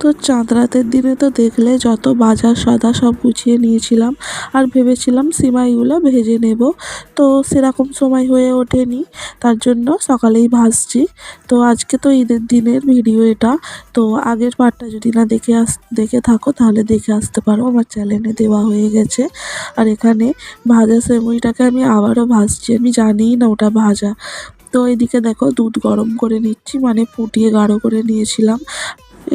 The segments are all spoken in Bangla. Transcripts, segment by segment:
তো চাঁদ রাতের দিনে তো দেখলে যত বাজার সদাই সব গুছিয়ে নিয়েছিলাম আর ভেবেছিলাম সিমাইগুলো ভেজে নেব। তো সেরকম সময় হয়ে ওঠেনি, তার জন্য সকালেই ভাজছি। তো আজকে তো ঈদের দিনের ভিডিও এটা। তো আগের পার্টটা যদি না দেখে থাকো তাহলে দেখে আসতে পারো, আমার চ্যানেলে দেওয়া হয়ে গেছে। আর এখানে ভাজা সেমাইটাকে আমি আবারও ভাজছি, আমি জানিই না ওটা ভাজা। তো এদিকে দেখো দুধ গরম করে নিচ্ছি, মানে ফুটিয়ে গাঢ় করে নিয়েছিলাম।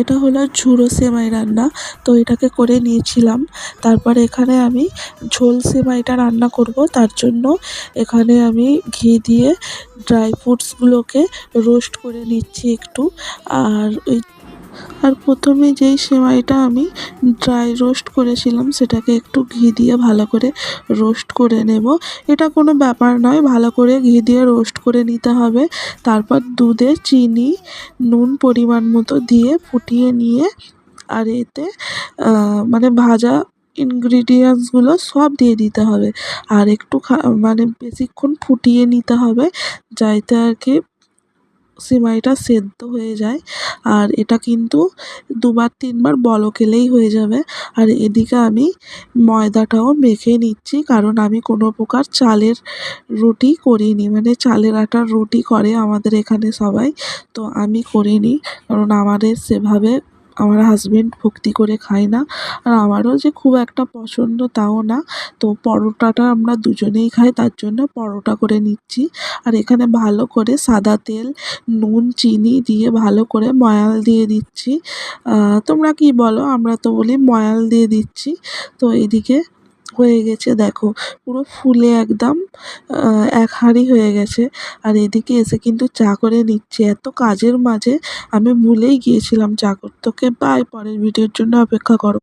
এটা হলো ঝুরো সেমাই রান্না, তো এটাকে করে নিয়েছিলাম। তারপর এখানে আমি ঝোল সেমাইটা রান্না করব, তার জন্য এখানে আমি ঘি দিয়ে ড্রাই ফ্রুটসগুলোকে রোস্ট করে নিচ্ছি একটু। আর প্রথমে যেই সেমাইটা আমি ড্রাই রোস্ট করেছিলাম সেটাকে একটু ঘি দিয়ে ভালো করে রোস্ট করে নেব। এটা কোনো ব্যাপার নয়, ভালো করে ঘি দিয়ে রোস্ট করে নিতে হবে। তারপর দুধে চিনি, নুন পরিমাণ মতো দিয়ে ফুটিয়ে নিয়ে আর এতে মানে ভাজা ইনগ্রিডিয়েন্টসগুলো সব দিয়ে দিতে হবে। আর একটু মানে বেশিক্ষণ ফুটিয়ে নিতে হবে, যাতে আর কি সিমাইটা সেদ্ধ হয়ে যায়। আর এটা কিন্তু দুবার তিনবার বলক এলেই হয়ে যাবে। আর এদিকে আমি ময়দাটাও মেখে নিচ্ছি, কারণ আমি কোনো প্রকার চালের রুটি করিনি, মানে চালের আটার রুটি করে আমাদের এখানে সবাই, তো আমি করিনি, কারণ আমাদের সেভাবে আমার হাজবেন্ড ভক্তি করে খায় না, আর আমারও যে খুব একটা পছন্দ তাও না। তো পরোটাটা আমরা দুজনেই খাই, তার জন্য পরোটা করে নিচ্ছি। আর এখানে ভালো করে সাদা তেল, নুন, চিনি দিয়ে ভালো করে ময়াল দিয়ে দিচ্ছি। তোমরা কি বলো? আমরা তো বলি ময়াল দিয়ে দিচ্ছি। তো এদিকে হয়ে গেছে দেখো, পুরো ফুলে একদম এক হাঁড়ি হয়ে গেছে। আর এদিকে এসে কিন্তু চা করে নিচ্ছি। এত কাজের মাঝে আমি ভুলেই গিয়েছিলাম চা করতে। ওকে বাই, পরের ভিডিওর জন্য অপেক্ষা করো।